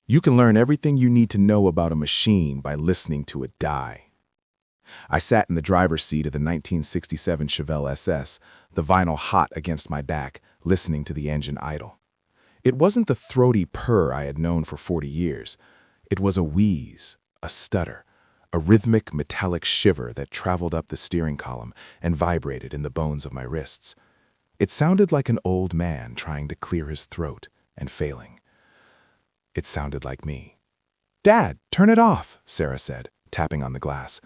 You can learn everything you need to know about a machine by listening to it die. I sat in the driver's seat of the 1967 Chevelle SS, the vinyl hot against my back, listening to the engine idle. It wasn't the throaty purr I had known for 40 years. It was a wheeze, a stutter, a rhythmic metallic shiver that traveled up the steering column and vibrated in the bones of my wrists. It sounded like an old man trying to clear his throat and failing. It sounded like me. "Dad, turn it off," Sarah said, tapping on the glass.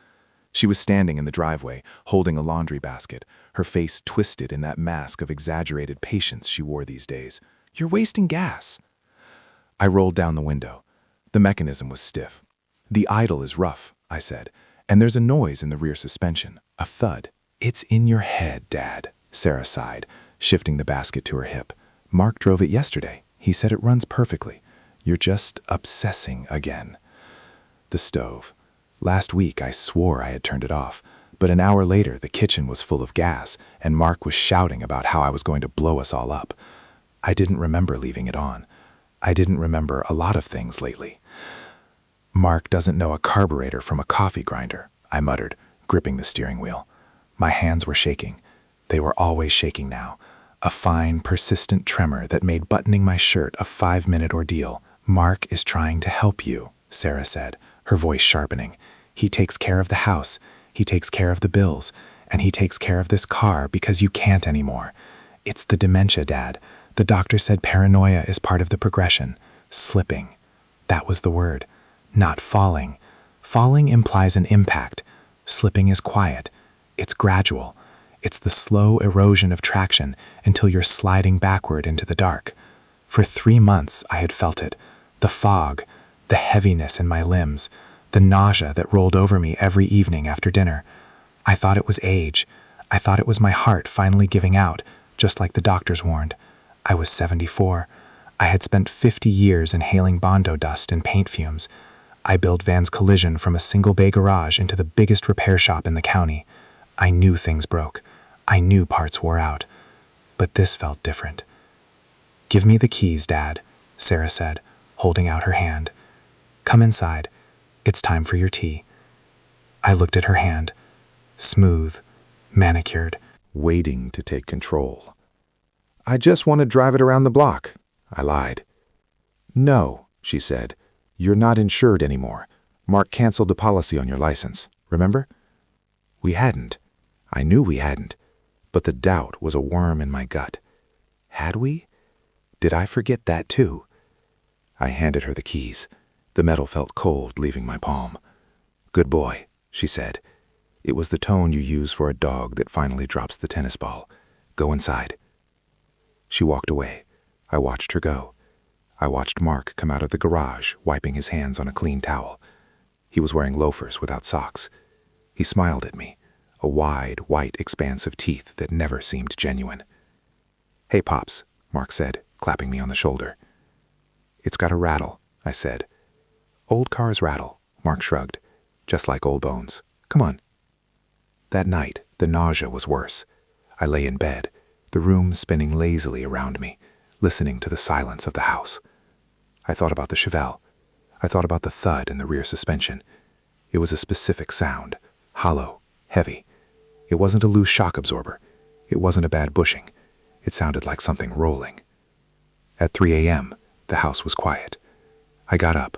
She was standing in the driveway, holding a laundry basket, her face twisted in that mask of exaggerated patience she wore these days. "You're wasting gas." I rolled down the window. The mechanism was stiff. "The idle is rough," I said, "and there's a noise in the rear suspension, a thud." "It's in your head, Dad," Sarah sighed, shifting the basket to her hip. "Mark drove it yesterday. He said it runs perfectly. You're just obsessing again." The stove. Last week I swore I had turned it off, but an hour later the kitchen was full of gas and Mark was shouting about how I was going to blow us all up. I didn't remember leaving it on. I didn't remember a lot of things lately. "Mark doesn't know a carburetor from a coffee grinder," I muttered, gripping the steering wheel. My hands were shaking. They were always shaking now, a fine, persistent tremor that made buttoning my shirt a 5-minute ordeal. "Mark is trying to help you," Sarah said, her voice sharpening. "He takes care of the house, he takes care of the bills, and he takes care of this car because you can't anymore. It's the dementia, Dad. The doctor said paranoia is part of the progression. Slipping. That was the word. Not falling. Falling implies an impact. Slipping is quiet. It's gradual. It's the slow erosion of traction until you're sliding backward into the dark. For 3 months I had felt it. The fog, the heaviness in my limbs, the nausea that rolled over me every evening after dinner. I thought it was age. I thought it was my heart finally giving out, just like the doctors warned. I was 74. I had spent 50 years inhaling Bondo dust and paint fumes. I built Van's Collision from a single-bay garage into the biggest repair shop in the county. I knew things broke. I knew parts wore out. But this felt different. "Give me the keys, Dad," Sarah said, holding out her hand. "Come inside. It's time for your tea." I looked at her hand, smooth, manicured, waiting to take control. "I just want to drive it around the block," I lied. "No," she said. "You're not insured anymore. Mark canceled the policy on your license, remember?" We hadn't. I knew we hadn't, but the doubt was a worm in my gut. Had we? Did I forget that too? I handed her the keys. The metal felt cold leaving my palm. "Good boy," she said. It was the tone you use for a dog that finally drops the tennis ball. "Go inside." She walked away. I watched her go. I watched Mark come out of the garage, wiping his hands on a clean towel. He was wearing loafers without socks. He smiled at me, a wide, white expanse of teeth that never seemed genuine. "Hey, Pops," Mark said, clapping me on the shoulder. "It's got a rattle," I said. "Old cars rattle," Mark shrugged. "Just like old bones. Come on." That night, the nausea was worse. I lay in bed, the room spinning lazily around me, listening to the silence of the house. I thought about the Chevelle. I thought about the thud in the rear suspension. It was a specific sound, hollow, heavy. It wasn't a loose shock absorber. It wasn't a bad bushing. It sounded like something rolling. At 3 a.m., the house was quiet. I got up.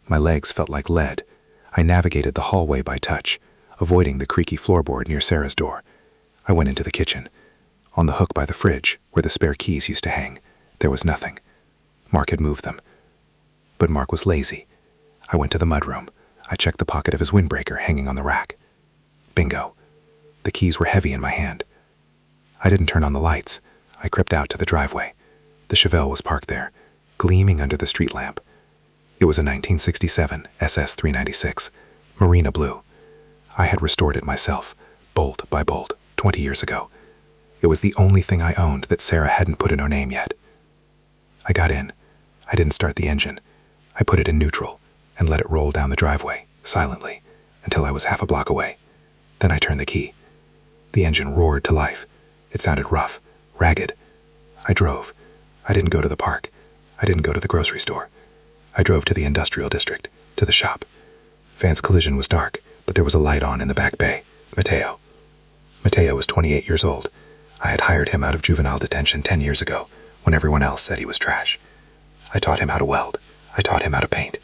My legs felt like lead. I navigated the hallway by touch, avoiding the creaky floorboard near Sarah's door. I went into the kitchen. On the hook by the fridge, where the spare keys used to hang, there was nothing. Mark had moved them. But Mark was lazy. I went to the mudroom. I checked the pocket of his windbreaker hanging on the rack. Bingo. The keys were heavy in my hand. I didn't turn on the lights. I crept out to the driveway. The Chevelle was parked there, gleaming under the street lamp. It was a 1967 SS 396, marina blue. I had restored it myself, bolt by bolt, 20 years ago. It was the only thing I owned that Sarah hadn't put in her name yet. I got in. I didn't start the engine. I put it in neutral and let it roll down the driveway, silently, until I was half a block away. Then I turned the key. The engine roared to life. It sounded rough, ragged. I drove. I didn't go to the park. I didn't go to the grocery store. I drove to the industrial district, to the shop. Van's collision was dark, but there was a light on in the back bay. Mateo. Mateo was 28 years old. I had hired him out of juvenile detention 10 years ago, when everyone else said he was trash. I taught him how to weld. I taught him how to paint.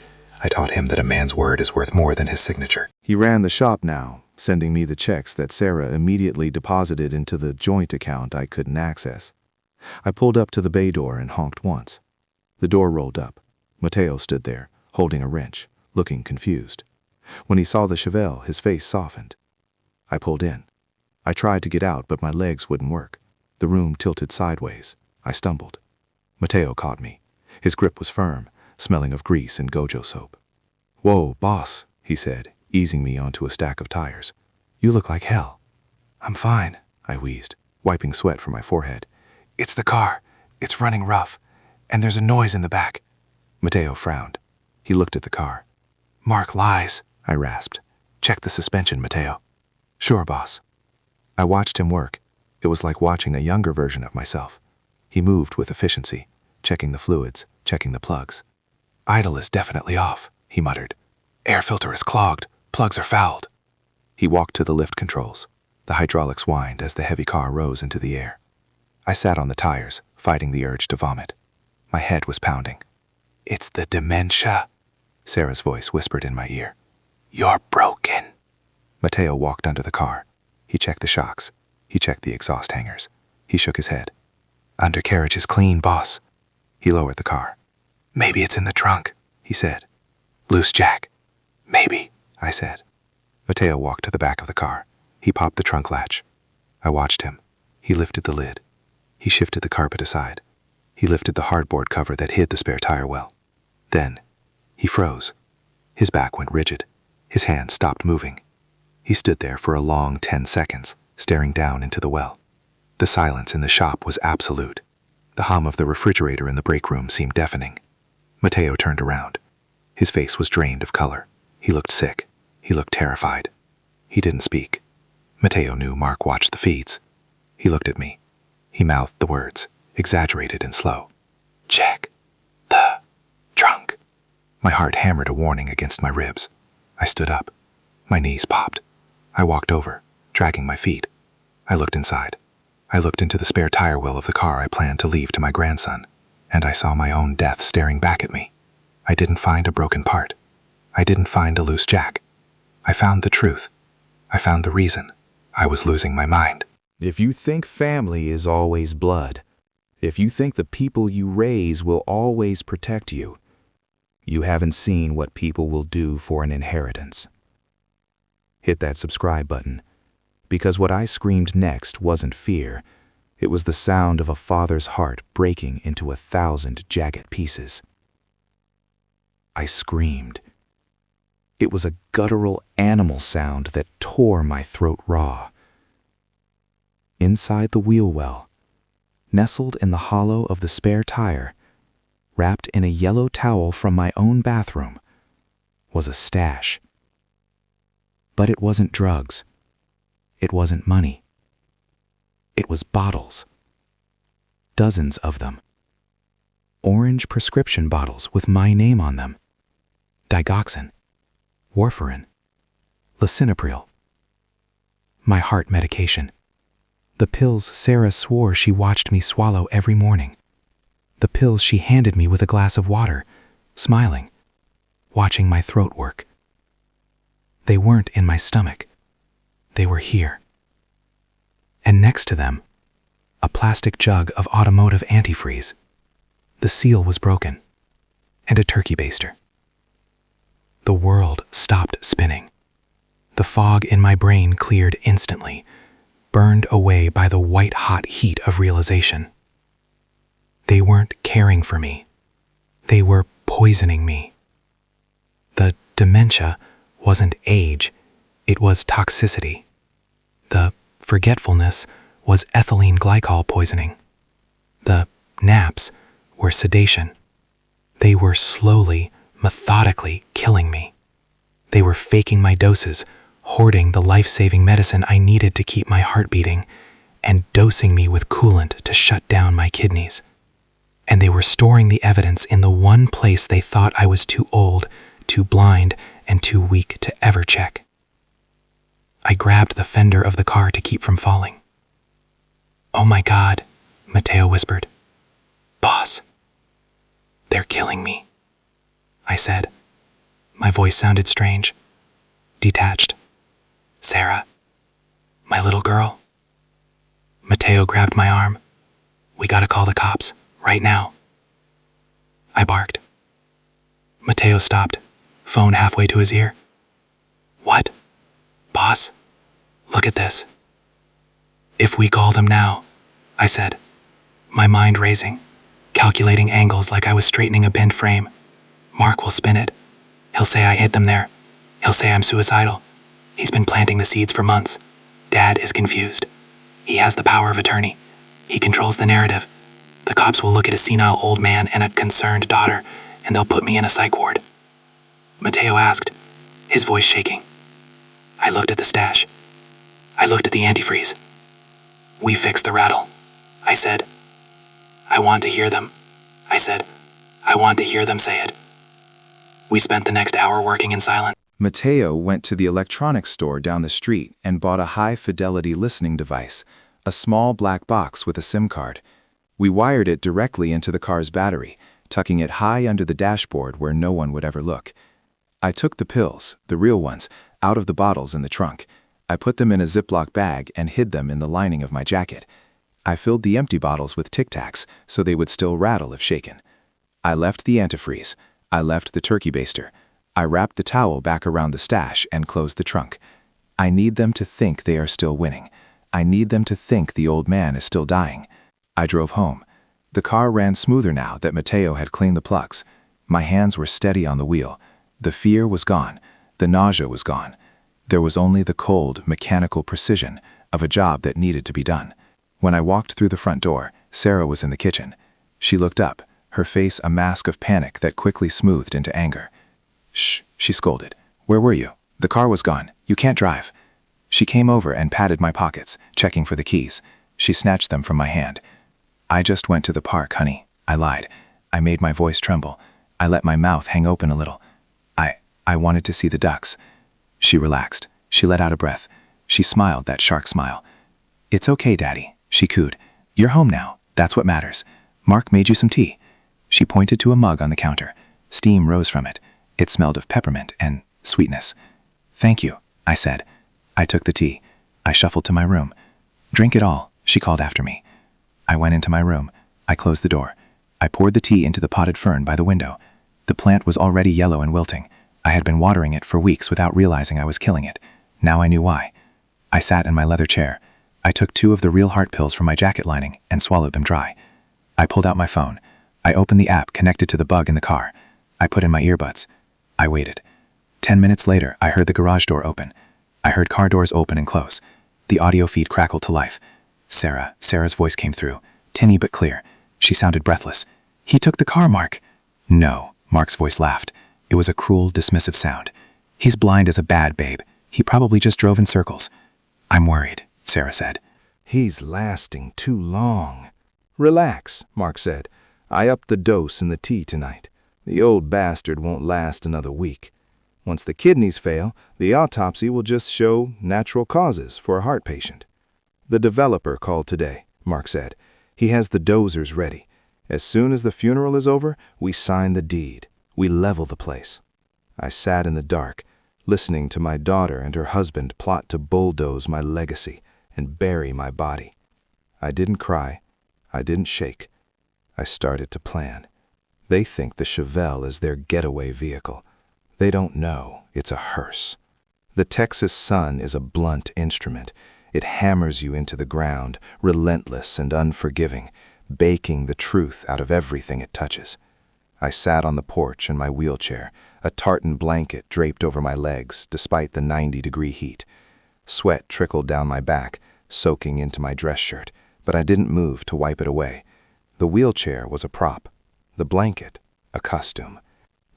I taught him that a man's word is worth more than his signature. He ran the shop now, sending me the checks that Sarah immediately deposited into the joint account I couldn't access. I pulled up to the bay door and honked once. The door rolled up. Mateo stood there, holding a wrench, looking confused. When he saw the Chevelle, his face softened. I pulled in. I tried to get out, but my legs wouldn't work. The room tilted sideways. I stumbled. Mateo caught me. His grip was firm, smelling of grease and Gojo soap. "Whoa, boss," he said, easing me onto a stack of tires. "You look like hell." "I'm fine," I wheezed, wiping sweat from my forehead. "It's the car. It's running rough. And there's a noise in the back." Mateo frowned. He looked at the car. "Mark lies," I rasped. "Check the suspension, Mateo." "Sure, boss." I watched him work. It was like watching a younger version of myself. He moved with efficiency, checking the fluids, checking the plugs. "Idle is definitely off," he muttered. "Air filter is clogged. Plugs are fouled." He walked to the lift controls. The hydraulics whined as the heavy car rose into the air. I sat on the tires, fighting the urge to vomit. My head was pounding. "It's the dementia," Sarah's voice whispered in my ear. "You're broken." Mateo walked under the car. He checked the shocks. He checked the exhaust hangers. He shook his head. "Undercarriage is clean, boss." He lowered the car. "Maybe it's in the trunk," he said. "Loose jack." "Maybe," I said. Mateo walked to the back of the car. He popped the trunk latch. I watched him. He lifted the lid. He shifted the carpet aside. He lifted the hardboard cover that hid the spare tire well. Then, he froze. His back went rigid. His hands stopped moving. He stood there for a long 10 seconds, staring down into the well. The silence in the shop was absolute. The hum of the refrigerator in the break room seemed deafening. Mateo turned around. His face was drained of color. He looked sick. He looked terrified. He didn't speak. Mateo knew Mark watched the feeds. He looked at me. He mouthed the words, exaggerated and slow. "Check the trunk." My heart hammered a warning against my ribs. I stood up. My knees popped. I walked over, dragging my feet. I looked inside. I looked into the spare tire well of the car I planned to leave to my grandson, and I saw my own death staring back at me. I didn't find a broken part. I didn't find a loose jack. I found the truth. I found the reason. I was losing my mind. If you think family is always blood, if you think the people you raise will always protect you, you haven't seen what people will do for an inheritance. Hit that subscribe button, because what I screamed next wasn't fear. It was the sound of a father's heart breaking into 1,000 jagged pieces. I screamed. It was a guttural animal sound that tore my throat raw. Inside the wheel well, nestled in the hollow of the spare tire, wrapped in a yellow towel from my own bathroom, was a stash. But it wasn't drugs. It wasn't money. It was bottles. Dozens of them. Orange prescription bottles with my name on them. Digoxin, warfarin, lisinopril. My heart medication. The pills Sarah swore she watched me swallow every morning. The pills she handed me with a glass of water, smiling, watching my throat work. They weren't in my stomach. They were here. And next to them, a plastic jug of automotive antifreeze. The seal was broken, and a turkey baster. The world stopped spinning. The fog in my brain cleared instantly, burned away by the white-hot heat of realization. They weren't caring for me. They were poisoning me. The dementia wasn't age, it was toxicity. The forgetfulness was ethylene glycol poisoning. The naps were sedation. They were slowly, methodically killing me. They were faking my doses, hoarding the life-saving medicine I needed to keep my heart beating, and dosing me with coolant to shut down my kidneys. and they were storing the evidence in the one place they thought I was too old, too blind, and too weak to ever check. I grabbed the fender of the car to keep from falling. "Oh my God," Mateo whispered. "Boss, they're killing me," I said. My voice sounded strange, detached. "Sarah, my little girl." Mateo grabbed my arm. "We gotta call the cops, right now." I barked. Mateo stopped, phone halfway to his ear. "What? Boss, look at this." "If we call them now," I said, my mind racing, calculating angles like I was straightening a bent frame. "Mark will spin it. He'll say I hid them there. He'll say I'm suicidal. He's been planting the seeds for months. Dad is confused. He has the power of attorney. He controls the narrative. The cops will look at a senile old man and a concerned daughter, and they'll put me in a psych ward." Mateo asked, his voice shaking. I looked at the stash. I looked at the antifreeze. "We fixed the rattle," I said. "I want to hear them," I said. "I want to hear them say it." We spent the next hour working in silence. Mateo went to the electronics store down the street and bought a high-fidelity listening device, a small black box with a SIM card. We wired it directly into the car's battery, tucking it high under the dashboard where no one would ever look. I took the pills, the real ones, out of the bottles in the trunk. I put them in a Ziploc bag and hid them in the lining of my jacket. I filled the empty bottles with Tic Tacs so they would still rattle if shaken. I left the antifreeze. I left the turkey baster. I wrapped the towel back around the stash and closed the trunk. I need them to think they are still winning. I need them to think the old man is still dying. I drove home. The car ran smoother now that Mateo had cleaned the plugs. My hands were steady on the wheel. The fear was gone. The nausea was gone. There was only the cold, mechanical precision of a job that needed to be done. When I walked through the front door, Sarah was in the kitchen. She looked up, her face a mask of panic that quickly smoothed into anger. "Shh," she scolded. "Where were you? The car was gone. You can't drive." She came over and patted my pockets, checking for the keys. She snatched them from my hand. "I just went to the park, honey," I lied. I made my voice tremble. I let my mouth hang open a little. I wanted to see the ducks." She relaxed. She let out a breath. She smiled that shark smile. "It's okay, Daddy," she cooed. "You're home now. That's what matters. Mark made you some tea." She pointed to a mug on the counter. Steam rose from it. It smelled of peppermint and sweetness. "Thank you," I said. I took the tea. I shuffled to my room. "Drink it all," she called after me. I went into my room. I closed the door. I poured the tea into the potted fern by the window. The plant was already yellow and wilting. I had been watering it for weeks without realizing I was killing it. Now I knew why. I sat in my leather chair. I took 2 of the real heart pills from my jacket lining and swallowed them dry. I pulled out my phone. I opened the app connected to the bug in the car. I put in my earbuds. I waited. 10 minutes later, I heard the garage door open. I heard car doors open and close. The audio feed crackled to life. Sarah's voice came through, tinny but clear. She sounded breathless. "He took the car, Mark." "No," Mark's voice laughed. It was a cruel, dismissive sound. "He's blind as a bat, babe. He probably just drove in circles." "I'm worried," Sarah said. "He's lasting too long." "Relax," Mark said. "I upped the dose in the tea tonight. The old bastard won't last another week. Once the kidneys fail, the autopsy will just show natural causes for a heart patient." "The developer called today," Mark said. "He has the dozers ready. As soon as the funeral is over, we sign the deed. We level the place." I sat in the dark, listening to my daughter and her husband plot to bulldoze my legacy and bury my body. I didn't cry. I didn't shake. I started to plan. They think the Chevelle is their getaway vehicle. They don't know it's a hearse. The Texas sun is a blunt instrument. It hammers you into the ground, relentless and unforgiving, baking the truth out of everything it touches. I sat on the porch in my wheelchair, a tartan blanket draped over my legs despite the 90-degree heat. Sweat trickled down my back, soaking into my dress shirt, but I didn't move to wipe it away. The wheelchair was a prop, the blanket a costume.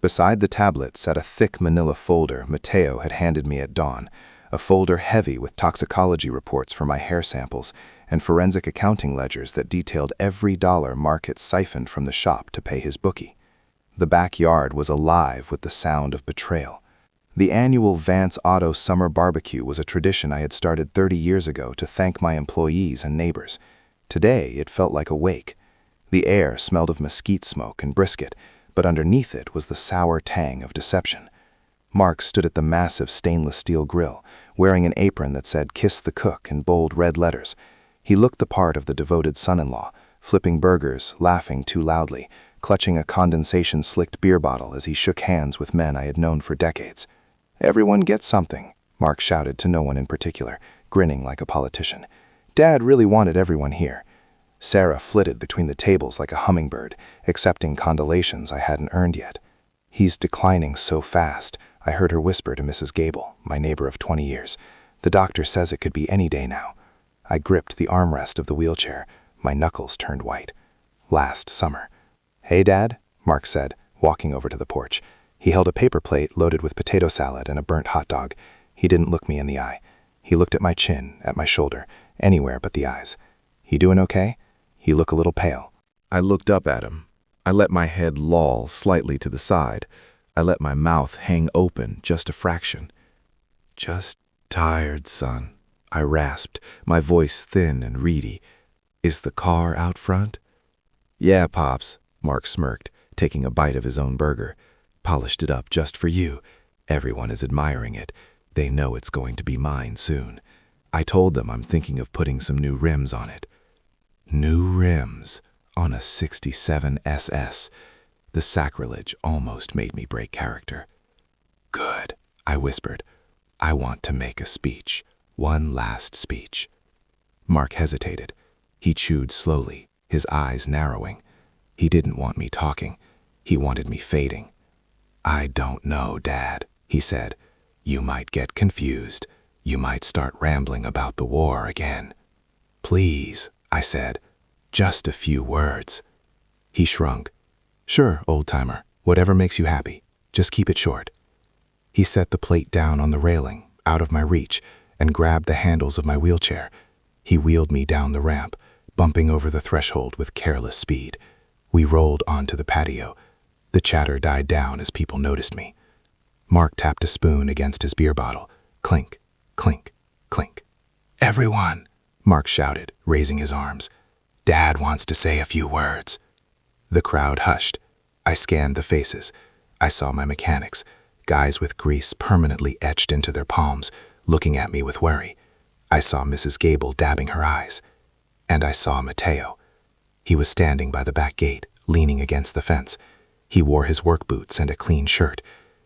Beside the tablet sat a thick manila folder Mateo had handed me at dawn, a folder heavy with toxicology reports for my hair samples and forensic accounting ledgers that detailed every dollar Mark had siphoned from the shop to pay his bookie. The backyard was alive with the sound of betrayal. The annual Vance Auto Summer Barbecue was a tradition I had started 30 years ago to thank my employees and neighbors. Today, it felt like a wake. The air smelled of mesquite smoke and brisket, but underneath it was the sour tang of deception. Mark stood at the massive stainless steel grill, wearing an apron that said "Kiss the Cook" in bold red letters. He looked the part of the devoted son-in-law, flipping burgers, laughing too loudly, clutching a condensation-slicked beer bottle as he shook hands with men I had known for decades. "Everyone gets something," Mark shouted to no one in particular, grinning like a politician. Dad really wanted everyone here. Sarah flitted between the tables like a hummingbird, accepting condolations I hadn't earned yet. "He's declining so fast," I heard her whisper to Mrs. Gable, my neighbor of 20 years. "The doctor says it could be any day now." I gripped the armrest of the wheelchair. My knuckles turned white. "Last summer." "Hey, Dad," Mark said, walking over to the porch. He held a paper plate loaded with potato salad and a burnt hot dog. He didn't look me in the eye. He looked at my chin, at my shoulder, anywhere but the eyes. "You doing okay? You look a little pale." I looked up at him. I let my head loll slightly to the side. I let my mouth hang open just a fraction. "Just tired, son," I rasped, my voice thin and reedy. "Is the car out front?" "Yeah, Pops," Mark smirked, taking a bite of his own burger. "Polished it up just for you. Everyone is admiring it. They know it's going to be mine soon. I told them I'm thinking of putting some new rims on it." New rims on a '67 SS. The sacrilege almost made me break character. "Good," I whispered. "I want to make a speech. One last speech." Mark hesitated. He chewed slowly, his eyes narrowing. He didn't want me talking. He wanted me fading. "I don't know, Dad," he said. "You might get confused. You might start rambling about the war again." "Please," I said. "Just a few words." He shrunk. "Sure, old-timer. Whatever makes you happy. Just keep it short." He set the plate down on the railing, out of my reach, and grabbed the handles of my wheelchair. He wheeled me down the ramp, bumping over the threshold with careless speed. We rolled onto the patio. The chatter died down as people noticed me. Mark tapped a spoon against his beer bottle. Clink, clink, clink. "Everyone," Mark shouted, raising his arms. "Dad wants to say a few words." The crowd hushed. I scanned the faces. I saw my mechanics, guys with grease permanently etched into their palms, looking at me with worry. I saw Mrs. Gable dabbing her eyes. And I saw Mateo. He was standing by the back gate, leaning against the fence. He wore his work boots and a clean shirt.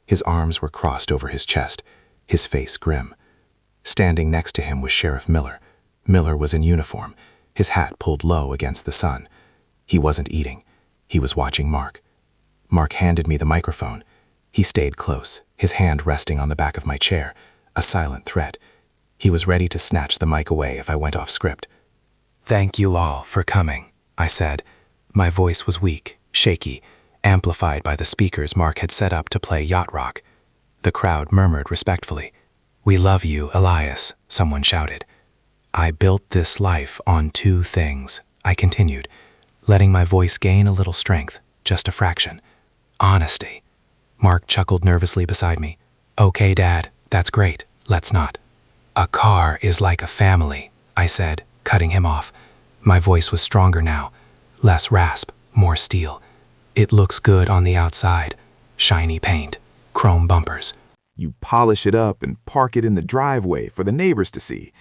His arms were crossed over his chest, his face grim. Standing next to him was Sheriff Miller. Miller was in uniform, his hat pulled low against the sun. He wasn't eating. He was watching Mark. Mark handed me the microphone. He stayed close, his hand resting on the back of my chair, a silent threat. He was ready to snatch the mic away if I went off script. "Thank you all for coming," I said. My voice was weak, shaky, amplified by the speakers Mark had set up to play yacht rock. The crowd murmured respectfully. "We love you, Elias," someone shouted. "I built this life on two things," I continued, letting my voice gain a little strength, just a fraction. "Honesty." Mark chuckled nervously beside me. "Okay, Dad, that's great. Let's not." "A car is like a family," I said, cutting him off. My voice was stronger now, less rasp, more steel. "It looks good on the outside. Shiny paint, chrome bumpers." You polish it up and park it in the driveway for the neighbors to see.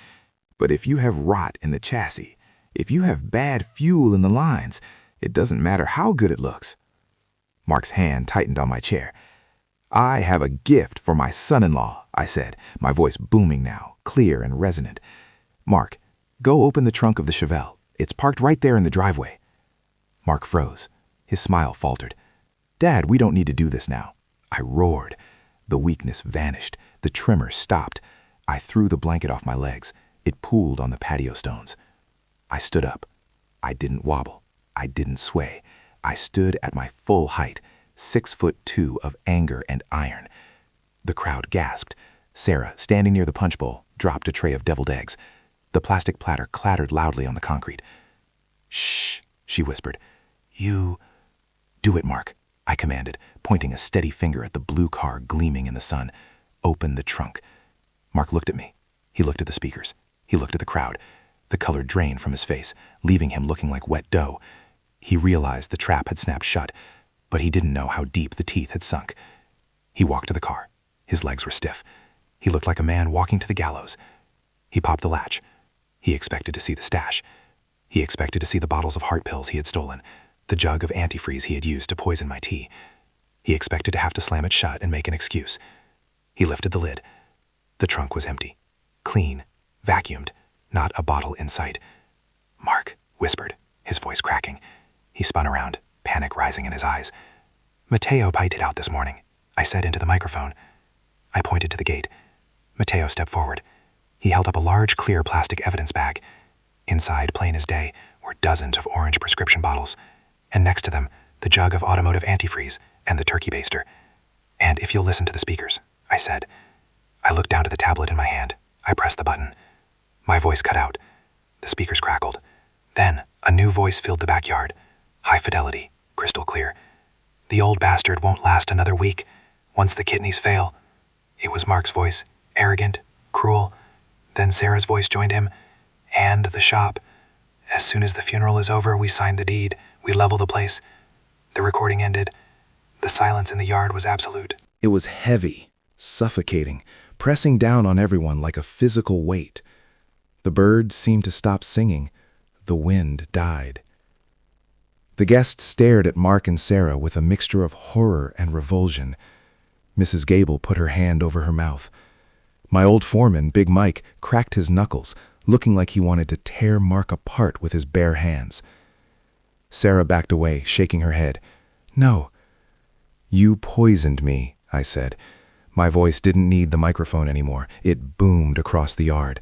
But if you have rot in the chassis, if you have bad fuel in the lines, it doesn't matter how good it looks. Mark's hand tightened on my chair. "I have a gift for my son-in-law," I said, my voice booming now, clear and resonant. "Mark, go open the trunk of the Chevelle. It's parked right there in the driveway." Mark froze. His smile faltered. "Dad, we don't need to do this now." I roared. The weakness vanished. The tremor stopped. I threw the blanket off my legs. It pooled on the patio stones. I stood up. I didn't wobble. I didn't sway. I stood at my full height, 6'2" of anger and iron. The crowd gasped. Sarah, standing near the punch bowl, dropped a tray of deviled eggs. The plastic platter clattered loudly on the concrete. "Shh," she whispered. "You—" "Do it, Mark," I commanded, pointing a steady finger at the blue car gleaming in the sun. "Open the trunk." Mark looked at me. He looked at the speakers. He looked at the crowd. The color drained from his face, leaving him looking like wet dough. He realized the trap had snapped shut, but he didn't know how deep the teeth had sunk. He walked to the car. His legs were stiff. He looked like a man walking to the gallows. He popped the latch. He expected to see the stash. He expected to see the bottles of heart pills he had stolen, the jug of antifreeze he had used to poison my tea. He expected to have to slam it shut and make an excuse. He lifted the lid. The trunk was empty, clean, vacuumed, not a bottle in sight. "Mark," whispered, his voice cracking. He spun around, panic rising in his eyes. "Mateo piped it out this morning," I said into the microphone. I pointed to the gate. Mateo stepped forward. He held up a large, clear plastic evidence bag. Inside, plain as day, were dozens of orange prescription bottles, and next to them, the jug of automotive antifreeze and the turkey baster. "And if you'll listen to the speakers," I said. I looked down to the tablet in my hand. I pressed the button. My voice cut out. The speakers crackled. Then, a new voice filled the backyard. High fidelity, crystal clear. "The old bastard won't last another week. Once the kidneys fail." It was Mark's voice, arrogant, cruel. Then Sarah's voice joined him. "And the shop. As soon as the funeral is over, we sign the deed. We level the place." The recording ended. The silence in the yard was absolute. It was heavy, suffocating, pressing down on everyone like a physical weight. The birds seemed to stop singing. The wind died. The guests stared at Mark and Sarah with a mixture of horror and revulsion. Mrs. Gable put her hand over her mouth. My old foreman, Big Mike, cracked his knuckles, looking like he wanted to tear Mark apart with his bare hands. Sarah backed away, shaking her head. "No." "You poisoned me," I said. My voice didn't need the microphone anymore. It boomed across the yard.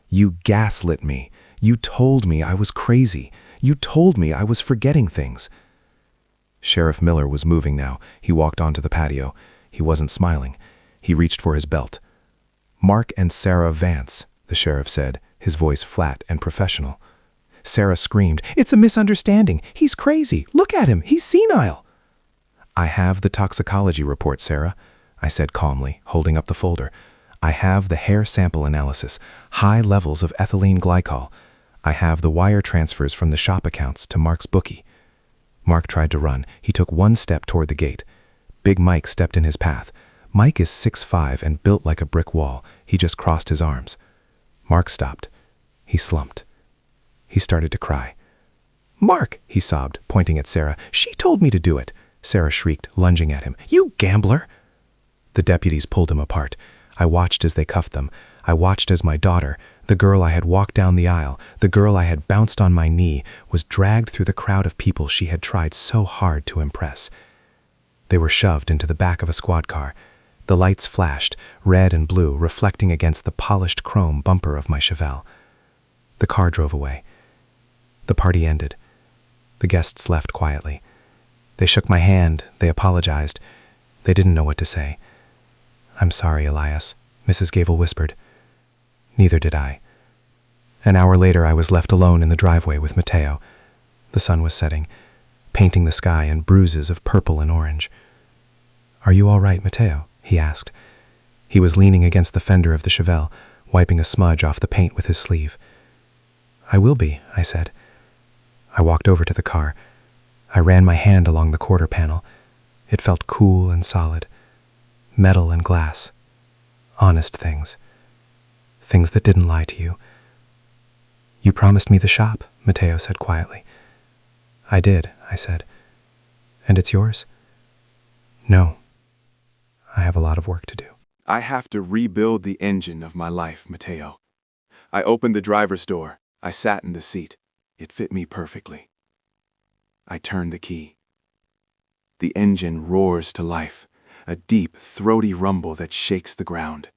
"You gaslit me. You told me I was crazy. You told me I was forgetting things." Sheriff Miller was moving now. He walked onto the patio. He wasn't smiling. He reached for his belt. "Mark and Sarah Vance," the sheriff said, his voice flat and professional. Sarah screamed, "It's a misunderstanding. He's crazy. Look at him. He's senile." "I have the toxicology report, Sarah," I said calmly, holding up the folder. "I have the hair sample analysis, high levels of ethylene glycol. I have the wire transfers from the shop accounts to Mark's bookie." Mark tried to run. He took one step toward the gate. Big Mike stepped in his path. Mike is 6'5" and built like a brick wall. He just crossed his arms. Mark stopped. He slumped. He started to cry. "Mark," he sobbed, pointing at Sarah. "She told me to do it." Sarah shrieked, lunging at him. "You gambler!" The deputies pulled him apart. I watched as they cuffed them. I watched as my daughter, the girl I had walked down the aisle, the girl I had bounced on my knee, was dragged through the crowd of people she had tried so hard to impress. They were shoved into the back of a squad car. The lights flashed, red and blue, reflecting against the polished chrome bumper of my Chevelle. The car drove away. The party ended. The guests left quietly. They shook my hand. They apologized. They didn't know what to say. "I'm sorry, Elias," Mrs. Gable whispered. Neither did I. An hour later, I was left alone in the driveway with Mateo. The sun was setting, painting the sky in bruises of purple and orange. "Are you all right, Mateo?" he asked. He was leaning against the fender of the Chevelle, wiping a smudge off the paint with his sleeve. "I will be," I said. I walked over to the car. I ran my hand along the quarter panel. It felt cool and solid. Metal and glass. Honest things. Things that didn't lie to you. "You promised me the shop," Mateo said quietly. "I did," I said. "And it's yours?" "No. I have a lot of work to do." I have to rebuild the engine of my life, Mateo. I opened the driver's door. I sat in the seat. It fit me perfectly. I turned the key. The engine roars to life, a deep, throaty rumble that shakes the ground.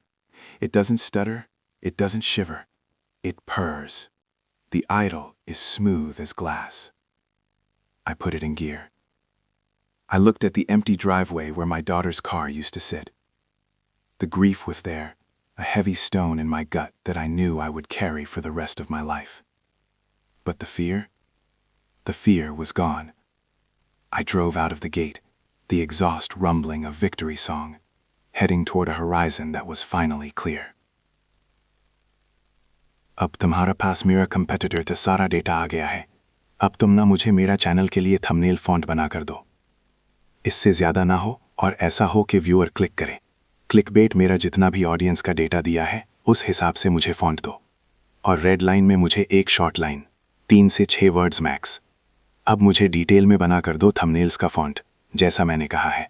It doesn't stutter. It doesn't shiver. It purrs. The idle is smooth as glass. I put it in gear. I looked at the empty driveway where my daughter's car used to sit. The grief was there, a heavy stone in my gut that I knew I would carry for the rest of my life. But the fear was gone. I drove out of the gate, the exhaust rumbling a victory song, heading toward a horizon that was finally clear. अब तुम्हारा पास मेरा competitor का सारा data आ गया है। अब तुम ना मुझे मेरा चैनल के लिए थंबनेल फॉन्ट बना कर दो। इससे ज़्यादा ना हो और ऐसा हो कि व्यूअर क्लिक करे। क्लिकबेट मेरा जितना भी ऑडियंस का डेटा दिया है उस हिसाब से मुझे फॉन्ट दो। और रेड लाइन में मुझे एक शॉर्ट लाइन, 3 से 6 वर्ड्स मैक्स। अब मुझे डिटेल में बना कर दो थंबनेल्स का फॉन्ट, जैसा मैंने कहा है।